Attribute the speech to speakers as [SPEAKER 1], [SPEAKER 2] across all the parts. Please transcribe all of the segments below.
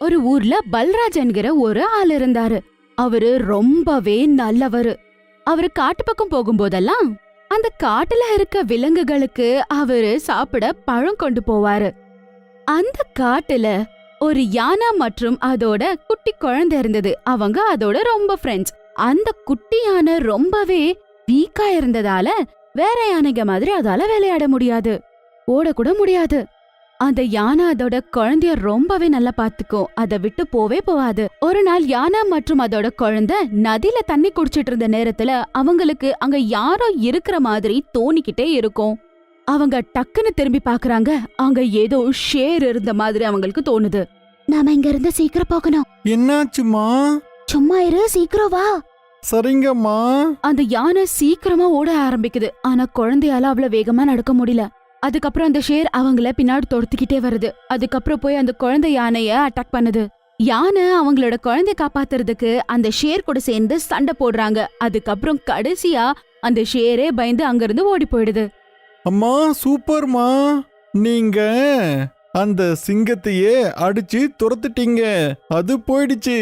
[SPEAKER 1] ஒரு ஊர்ல பல்ராஜ் என்கிற ஒரு ஆள் இருந்தாரு. அவரு ரொம்பவே நல்லவரு. அவரு காட்டு பக்கம் போகும்போதெல்லாம் அந்த காட்டுல இருக்க விலங்குகளுக்கு அவரு சாப்பிட பழம் கொண்டு போவாரு. அந்த காட்டுல ஒரு யானை மற்றும் அதோட குட்டி குழந்தை இருந்தது. அவங்க அதோட ரொம்ப ஃப்ரெண்ட்ஸ். அந்த குட்டி யானை ரொம்பவே வீக்கா இருந்ததால வேற யானைங்க மாதிரி அதால விளையாட முடியாது, ஓடக்கூட முடியாது. அந்த யானை அதோட குழந்தைய ரொம்பவே நல்லா பாத்துக்கும், அதை விட்டு போவே போவாது. ஒரு நாள் யானை மற்றும் அதோட குழந்தை நதியில தண்ணி குடிச்சிட்டு இருந்த நேரத்துல அவங்களுக்கு அங்க யாரோ இருக்கிற மாதிரி தோணிக்கிட்டே இருக்கும். அவங்க டக்குன்னு திரும்பி பாக்குறாங்க. அங்க ஏதோ ஷேர் இருந்த மாதிரி அவங்களுக்கு தோணுது. நாம இங்க இருந்து சீக்கிரம் போகணும்.
[SPEAKER 2] என்னாச்சுமா?
[SPEAKER 1] சும்மா இரு, சீக்கிரம் வா.
[SPEAKER 2] சரிங்கம்மா.
[SPEAKER 1] அந்த யானை சீக்கிரமா ஓட ஆரம்பிக்குது. ஆனா குழந்தையால அவ்வளவு வேகமா நடக்க முடியல. அதுக்கப்புறம் அந்த ஷேர் அவங்கள பின்னாடி துரத்திக்கிட்டே வருது. அதுக்கப்புறம் போய் அந்த குழந்தை யானைய அட்டாக் பண்ணுது. யானை அவங்களோட குழந்தைய காப்பாத்துறதுக்கு அந்த ஷேர் கூட சேர்ந்து சண்டை போடுறாங்க. அதுக்கப்புறம் கடைசியா அந்த ஷேரே பயந்து அங்கிருந்து ஓடி போயிடுது.
[SPEAKER 2] அம்மா சூப்பர்மா, நீங்க அந்த சிங்கத்தையே அடிச்சு துரத்துட்டீங்க, அது போயிடுச்சு.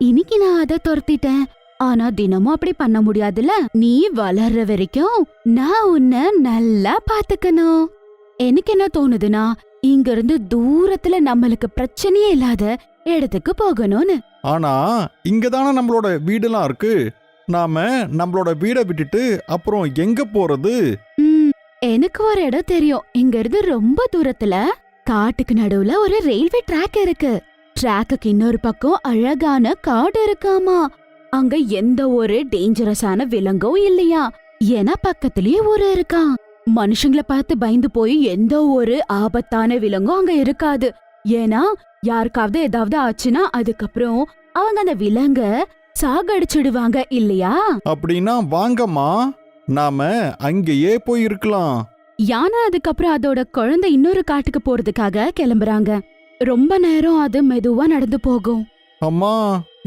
[SPEAKER 1] இன்னைக்கு நான் அதை துரத்திட்டேன். ஆனா தினமும் அப்படி பண்ண முடியாதுல. நீ வளர்ற வரைக்கும் நான் உன்னை நல்லா பாத்துக்கணும். எனக்கு என்ன தோணுதுன்னா, இங்க இருந்து தூரத்துல நம்மளுக்கு பிரச்சனையே இல்லாத இடத்துக்கு போகணும்னு.
[SPEAKER 2] ஆனா இங்கதானே நம்மளோட வீடெல்லாம் இருக்கு. நாம நம்மளோட வீடை விட்டுட்டு அப்புறம் எங்க போறது?
[SPEAKER 1] எனக்கு ஒரு இடம் தெரியும். இங்க இருந்து ரொம்ப தூரத்துல காட்டுக்கு நடுவுல ஒரு ரயில்வே ட்ராக் இருக்கு. ட்ராக்குக்கு இன்னொரு பக்கம் அழகான காடு இருக்காமா. அங்க எந்த ஒரு டேஞ்சரஸான விலங்கும் இல்லையா, ஏன்னா பக்கத்திலேயே ஊரு இருக்கா. மனுஷங்களை பார்த்து பயந்து போய் எந்த ஒரு ஆபத்தான விலங்கும் அங்க இருக்காது. ஏன்னா யாருக்காவது ஏதாவது ஆச்சுன்னா அதுக்கப்புறம் அவங்க அந்த விலங்க சாகடிச்சிடுவாங்க இல்லையா.
[SPEAKER 2] அப்படின்னா வாங்கம்மா, நாம அங்கேயே போய் இருக்கலாம்.
[SPEAKER 1] யானை அதுக்கப்புறம் அதோட குழந்தை இன்னொரு காட்டுக்கு போறதுக்காக கிளம்புறாங்க. ரொம்ப நேரம் அது மெதுவா நடந்து போகும்.
[SPEAKER 2] அம்மா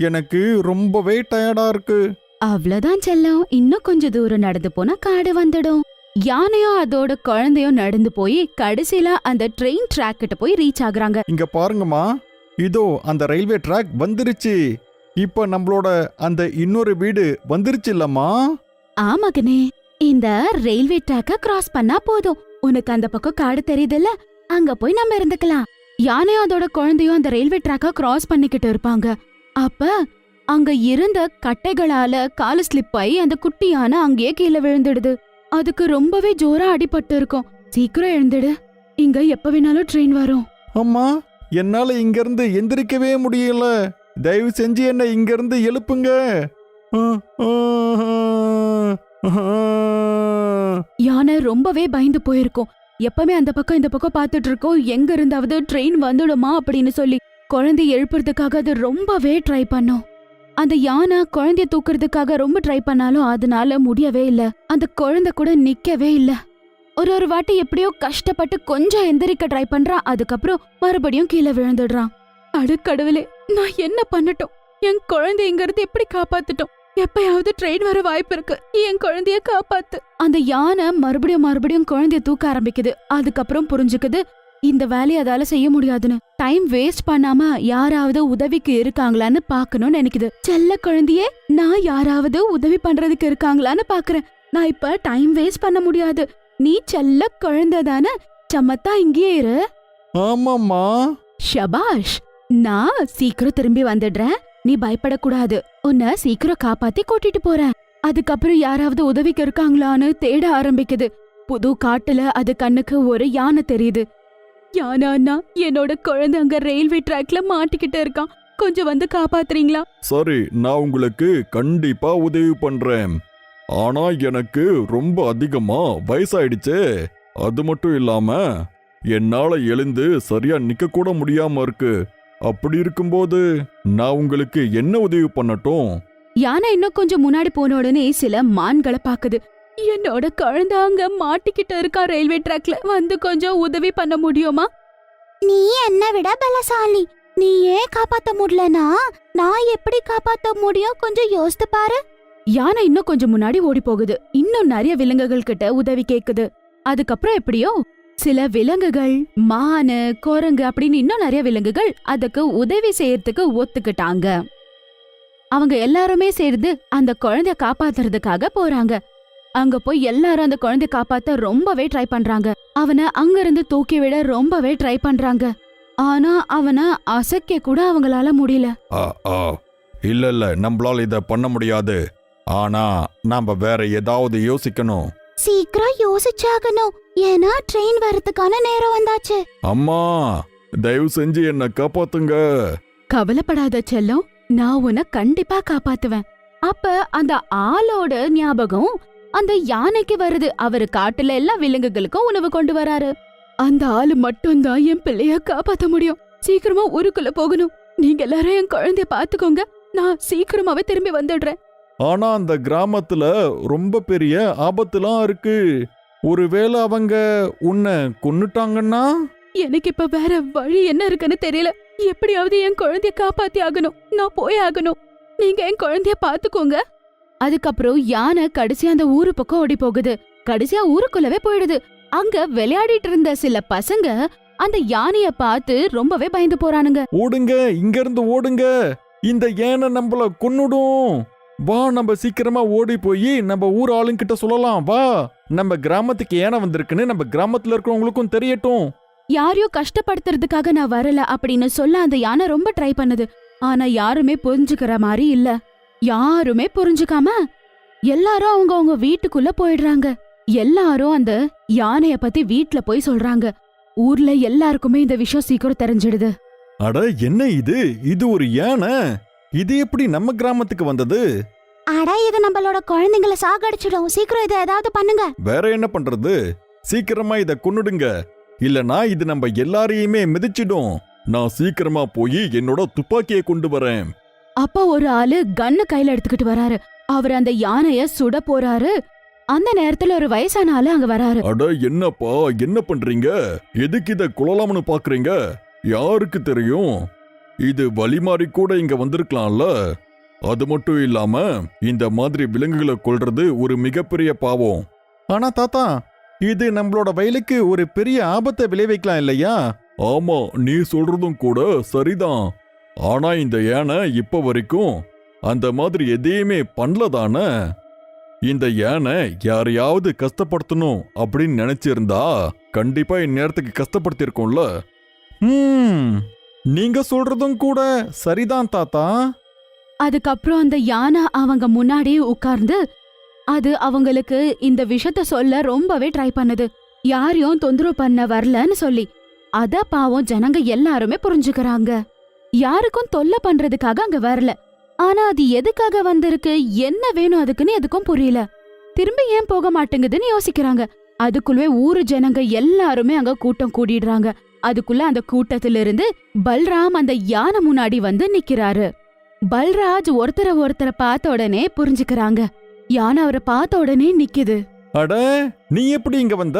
[SPEAKER 2] எனக்கு ரொம்பவே டயர்டா இருக்கு.
[SPEAKER 1] அவ்வளவுதான் செல்லம், இன்னும் கொஞ்சம் தூரம் நடந்து போனா காடு வந்துடும். யானையும் அதோட குழந்தையும் நடந்து போய் கடைசியில அந்த ட்ரெயின் ட்ராக் கிட்ட போய் ரீச் ஆகுறாங்க.
[SPEAKER 2] இங்க பாருங்கம்மா, இதோ அந்த ரயில்வே ட்ராக் வந்துருச்சு. இப்ப நம்மளோட அந்த இன்னொரு வீடு வந்துருச்சு இல்லம்மா?
[SPEAKER 1] ஆமாகனே, இந்த ரயில்வே ட்ராக்க கிராஸ் பண்ணா போதும். உனக்கு அந்த பக்கம் காடு தெரியுதுல்ல, அங்க போய் நம்ம இருந்துக்கலாம். யானையும் அதோட குழந்தையும் அந்த ரயில்வே ட்ராக்க கிராஸ் பண்ணிக்கிட்டு இருப்பாங்க. அப்ப அங்க இருந்த கட்டைகளால காலு ஸ்லிப் ஆகி அந்த குட்டி யானை அங்கேயே கீழே விழுந்துடுது. அதுக்கு ரொம்பவே ஜோரா அடிபட்டு இருக்கும். சீக்கிரம் எழுந்துடு, இங்க எப்ப வேணாலும் ட்ரெயின் வரும்.
[SPEAKER 2] அம்மா என்னால இங்க இருந்து எந்திரிக்கவே முடியல, தயவு செஞ்சு என்ன இங்க இருந்து எழுப்புங்க.
[SPEAKER 1] யானை ரொம்பவே பயந்து போயிருக்கும். எப்பவுமே அந்த பக்கம் இந்த பக்கம் பாத்துட்டு இருக்கோம், எங்க இருந்தாவது ட்ரெயின் வந்துடுமா அப்படின்னு சொல்லி குழந்தை எழுப்புறதுக்காக அது ரொம்பவே ட்ரை பண்ணும். அந்த யானை குழந்தைய தூக்குறதுக்காக ரொம்ப ட்ரை பண்ணாலும் அதனால முடியவே இல்ல. அந்த குழந்தை கூட நிக்கவே இல்ல. ஒரு வாட்டி எப்படியோ கஷ்டப்பட்டு கொஞ்சம் எந்திரிக்க ட்ரை பண்றான். அதுக்கப்புறம் மறுபடியும் கீழே விழுந்துடுறான். அடுக்கடவுளே, நான் என்ன பண்ணட்டும்? என் குழந்தை இங்க இருந்து எப்படி காப்பாத்துட்டோம்? எப்பயாவது ட்ரெயின் வர வாய்ப்பு இருக்கு, என் குழந்தைய காப்பாத்து. அந்த யானை மறுபடியும் குழந்தைய தூக்க ஆரம்பிக்குது. அதுக்கப்புறம் புரிஞ்சுக்குது இந்த வேலையை அதால செய்ய முடியாதுன்னு. டைம் வேஸ்ட் பண்ணாம யாராவது உதவிக்கு இருக்காங்களான்னு பாக்கணும்னு நினைக்குது. செல்ல குழந்தையே, நான் யாராவது உதவி பண்றதுக்கு இருக்காங்களான்னு பாக்குறேன். நான் இப்ப டைம் வேஸ்ட் பண்ண முடியாது. நீ செல்ல குழந்தை தானே, சமத்தா இங்கேயே இரு.
[SPEAKER 2] ஆமாம்மா.
[SPEAKER 1] ஷபாஷ், நான் சீக்கிரம் திரும்பி வந்துடுறேன். நீ பயப்படக்கூடாது. உன்னை சீக்கிரம் காப்பாத்தி கூட்டிட்டு போறேன். அதுக்கப்புறம் யாராவது உதவிக்கு இருக்காங்களான்னு தேட ஆரம்பிக்குது. புது காட்டுல அது கண்ணுக்கு ஒரு யானை தெரியுது. யானை அண்ணா, என்னோட குழந்தை அங்க ரயில்வே ட்ராக்ல மாட்டிக்கிட்டு இருக்கான், கொஞ்சம் வந்து காப்பாத்துறீங்களா?
[SPEAKER 2] சரி, நான் உங்களுக்கு கண்டிப்பா உதவி பண்றேன். ஆனா எனக்கு ரொம்ப அதிகமா வயசாயிடுச்சே. அது மட்டும் இல்லாம என்னால எழுந்து சரியா நிக்க கூட முடியாம இருக்கு. அப்படி இருக்கும்போது நான் உங்களுக்கு என்ன உதவி பண்ணட்டும்?
[SPEAKER 1] யானை இன்னும் கொஞ்சம் முன்னாடி போன உடனே சில மான்களை பாக்குது. என்னோட குழந்தை அங்க மாட்டிக்கிட்டு இருக்கா ரயில்வே ட்ராக்ல, வந்து கொஞ்சம் உதவி பண்ண முடியுமா? நீ என்ன விட பலசாலி, நீ ஏன் காப்பாத்த முடியலனா நான் எப்படி காப்பாத்த முடியும்? கொஞ்சம் யோசித்து பாரு. யானை இன்னும் கொஞ்சம் முன்னாடி ஓடி போகுது. இன்னும் நிறைய விலங்குகள் கிட்ட உதவி கேக்குது. அதுக்கப்புறம் எப்படியோ சில விலங்குகள், மானு, குரங்கு அப்படின்னு இன்னும் நிறைய விலங்குகள் அதுக்கு உதவி செய்யறதுக்கு ஒத்துக்கிட்டாங்க. அவங்க எல்லாருமே சேர்ந்து அந்த குழந்தைய காப்பாத்துறதுக்காக போறாங்க. அங்க போய் எல்லாரும் அந்த குழந்தைய காப்பாத்த ரொம்பவே ட்ரை பண்றாங்க. அவனை அங்கிருந்து தூக்கி விட ரொம்பவே ட்ரை பண்றாங்க. ஆனா அவனை அசைக்க கூட அவங்களால முடியல.
[SPEAKER 2] இல்ல நம்மளால இத பண்ண முடியாது. ஆனா நாம வேற ஏதாவது யோசிக்கணும்.
[SPEAKER 1] சீக்கிரம் யோசிச்சாகணும், ஏன்னா ட்ரெயின் வரதுக்கான நேரம் வந்தாச்சு.
[SPEAKER 2] அம்மா, தயவு செஞ்சு என்ன காப்பாத்துங்க.
[SPEAKER 1] கவலைப்படாத செல்லம், நான் உன்னை கண்டிப்பா காப்பாத்துவேன். அப்ப அந்த ஆளோட ஞாபகம் அந்த யானைக்கு வருது. அவரு காட்டுல எல்லா விலங்குகளுக்கும் உணவு கொண்டு வராரு. அந்த ஆளு மட்டும்தான் என் பிள்ளைய காப்பாத்த முடியும். சீக்கிரமா ஊருக்குள்ள போகணும். நீங்க எல்லாரும் என் குழந்தைய பாத்துக்கோங்க, நான் சீக்கிரமாவே திரும்பி வந்துடுறேன்.
[SPEAKER 2] ஆனா அந்த கிராமத்துல ரொம்ப பெரிய ஆபத்துலாம் இருக்கு. ஒருவேளை அவங்க உன்னை கொன்னுட்டாங்கன்னா?
[SPEAKER 1] எனக்கு இப்ப வேற வழி என்ன இருக்குன்னு தெரியல. எப்படியாவது என் குழந்தைய காப்பாத்தி ஆகணும். நான் போய் ஆகணும். நீங்க என் குழந்தைய பாத்துக்கோங்க. அதுக்கப்புறம் யானை கடைசியா அந்த ஊரு பக்கம் ஓடி போகுது. கடைசியா ஊருக்குள்ளவே போயிடுது. அங்க விளையாடிட்டு இருந்த சில பசங்க அந்த யானைய பார்த்து ரொம்பவே பயந்து போறானுங்க.
[SPEAKER 2] ஓடுங்க, இங்க இருந்து ஓடுங்க, இந்த யானை நம்மள கொன்னுடும். வா, நம்ம சீக்கிரமா ஓடி போய் நம்ம ஊர் ஆளுங்கிட்ட சொல்லலாம். வா, நம்ம கிராமத்துக்கு யானை வந்திருக்குன்னு நம்ம கிராமத்துல இருக்கிறவங்களுக்கும் தெரியட்டும்.
[SPEAKER 1] யாரையோ கஷ்டப்படுத்துறதுக்காக நான் வரல அப்படின்னு சொல்ல அந்த யானை ரொம்ப ட்ரை பண்ணுது. ஆனா யாருமே புரிஞ்சுக்கிற மாதிரி இல்ல. யாருமே புரிஞ்சுக்காம எல்லாரும் அவங்க வீட்டுக்குள்ள போயிடுறாங்க. எல்லாரும் அந்த யானைய பத்தி வீட்ல போய் சொல்றாங்க. ஊர்ல எல்லாருக்குமே இந்த விஷயம் சீக்கிரம் தெரிஞ்சிடுது.
[SPEAKER 2] அட, என்ன இது? இது ஒரு யானை. இது எப்படி நம்ம கிராமத்துக்கு வந்தது?
[SPEAKER 1] அட, இது நம்மளோட குழந்தைங்களை சாகடிச்சிடும். சீக்கிரம் இதை ஏதாவது பண்ணுங்க.
[SPEAKER 2] வேற என்ன பண்றது? சீக்கிரமா இத கொன்னுடுங்க, இல்லனா இது நம்ம எல்லாரையுமே மிதிச்சிடும். நான் சீக்கிரமா போய் என்னோட துப்பாக்கியை கொண்டு வரேன்.
[SPEAKER 1] அப்ப ஒரு ஆளு கன்னு கையில எடுத்துக்கிட்டு வராரு. அவர் அந்த யானைய சுட போறாரு. அந்த நேரத்துல ஒரு வயசான ஆளு அங்க வராரு.
[SPEAKER 2] அட, என்னப்பா, என்ன பண்றீங்க? எதுக்கு இத குழலாம்னு பாக்குறீங்க? யாருக்கு தெரியும், இது வழி மாறி கூட இங்க வந்திருக்கலாம்ல. அது மட்டும் இல்லாம இந்த மாதிரி விலங்குகளை கொல்றது ஒரு மிகப்பெரிய பாவம். ஆனா தாத்தா, இது நம்மளோட வயலுக்கு ஒரு பெரிய ஆபத்தை விளைவிக்கலாம் இல்லையா? ஆமா, நீ சொல்றதும் கூட சரிதான். ஆனா இந்த யானை இப்ப வரைக்கும் அந்த மாதிரி எதையுமே பண்ணலதானே. இந்த யானை யாரையாவது கஷ்டப்படுத்தணும் அப்படின்னு நினைச்சிருந்தா கண்டிப்பா இந்நேரத்துக்கு கஷ்டப்படுத்திருக்கோம்ல. நீங்க சொல்றதும் கூட சரிதான் தாத்தா.
[SPEAKER 1] அதுக்கப்புறம் அந்த யானை அவங்க முன்னாடி உட்கார்ந்து அது அவங்களுக்கு இந்த விஷயத்த சொல்ல ரொம்பவே ட்ரை பண்ணுது. யாரையும் தொந்தரவு பண்ண வரலன்னு சொல்லி. அத பாவம் ஜனங்க எல்லாருமே புரிஞ்சுக்கிறாங்க. யாருக்கும் தொல்லை பண்றதுக்காக அங்க வரல. ஆனா அது எதுக்காக வந்திருக்கு, என்ன வேணும் அதுக்குன்னு எதுக்கும் புரியல. திரும்பி ஏன் போக மாட்டேங்குதுன்னு யோசிக்கிறாங்க. அதுக்குள்ளே ஊரு ஜனங்க எல்லாருமே அங்க கூட்டம் கூடிடுறாங்க. அதுக்குள்ள அந்த கூட்டத்துல இருந்து பல்ராம் அந்த யானை முன்னாடி வந்து நிக்கிறாரு. பல்ராஜ் ஒருத்தரை பார்த்த உடனே புரிஞ்சுக்கிறாங்க. யானை அவரை பார்த்த உடனே நிக்குது.
[SPEAKER 2] அட, நீ எப்படி இங்க வந்த?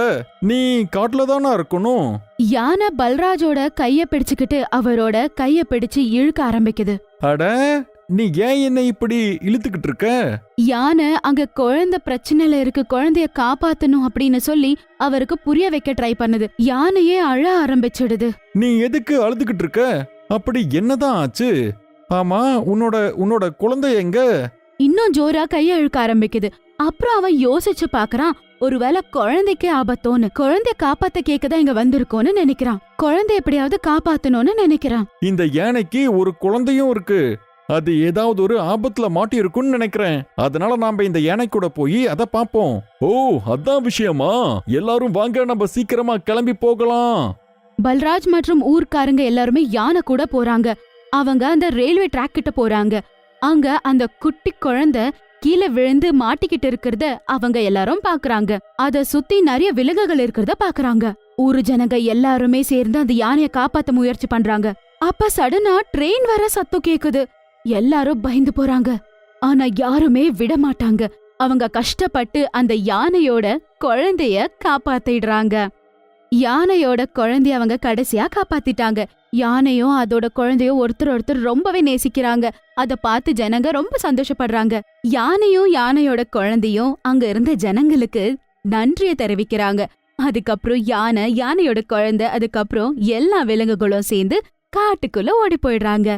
[SPEAKER 2] நீ காட்டுல தானா இருக்கணும்.
[SPEAKER 1] யானை பல்ராஜோட கைய பிடிச்சுக்கிட்டு அவரோட கைய பிடிச்சு இழுக்க ஆரம்பிக்குது.
[SPEAKER 2] அட, நீ ஏன் என்ன இப்படி இழுத்துக்கிட்டு இருக்க?
[SPEAKER 1] யானை அங்க குழந்தை பிரச்சனையில இருக்கு, குழந்தைய காப்பாத்தணும் அப்படின்னு சொல்லி அவருக்கு புரிய வைக்க ட்ரை பண்ணுது. யானையே அழ ஆரம்பிச்சிடுது.
[SPEAKER 2] நீ எதுக்கு அழுதுகிட்டு இருக்க? அப்படி என்னதான் ஆச்சு? ஆமா, உன்னோட குழந்தை எங்க?
[SPEAKER 1] இன்னும் ஜோரா கைய இழுக்க ஆரம்பிக்குது. அப்புறம் அவன் யோசிச்சு பாக்குறான், ஒருவேளை குழந்தைக்கு ஆபத்தோன்னு. குழந்தைய காப்பாத்த கேக்கதான் இங்க வந்திருக்கோன்னு நினைக்கிறான். குழந்தை எப்படியாவது காப்பாத்தணும்னு நினைக்கிறான்.
[SPEAKER 2] இந்த யானைக்கு ஒரு குழந்தையும் இருக்கு. அது ஏதாவது ஒரு ஆபத்துல மாட்டி இருக்குன்னு நினைக்கிறேன். அதனால நாம இந்த யானை கூட போய் அத பாப்போம். ஓ, அதான் விஷயமா? எல்லாரும் வாங்க, நம்ம சீக்கிரமா கிளம்பி போகலாம்.
[SPEAKER 1] பல்ராஜ் மற்றும் ஊர்க்காரங்க எல்லாருமே யானை கூட போறாங்க. அவங்க அந்த ரயில்வே ட்ராக் கிட்ட போறாங்க. அங்க அந்த குட்டி குழந்தை கீழே விழுந்து மாட்டிக்கிட்டு இருக்கிறத அவங்க எல்லாரும் பாக்குறாங்க. அத சுத்தி நிறைய விலங்குகள் இருக்கிறத பாக்குறாங்க. ஊரு ஜனங்க எல்லாருமே சேர்ந்து அந்த யானைய காப்பாத்த முயற்சி பண்றாங்க. அப்ப சடனா ட்ரெயின் வர சத்தம் கேக்குது. எல்லாரும் பயந்து போறாங்க. ஆனா யாருமே விட மாட்டாங்க. அவங்க கஷ்டப்பட்டு அந்த யானையோட குழந்தைய காப்பாத்திடுறாங்க. யானையோட குழந்தைய அவங்க கடைசியா காப்பாத்திட்டாங்க. யானையும் அதோட குழந்தையும் ஒருத்தர் ரொம்பவே நேசிக்கிறாங்க. அத பார்த்து ஜனங்க ரொம்ப சந்தோஷப்படுறாங்க. யானையும் யானையோட குழந்தையும் அங்க இருந்த ஜனங்களுக்கு நன்றிய தெரிவிக்கிறாங்க. அதுக்கப்புறம் யானையோட குழந்தை அதுக்கப்புறம் எல்லா விலங்குகளும் சேர்ந்து காட்டுக்குள்ள ஓடி போயிடுறாங்க.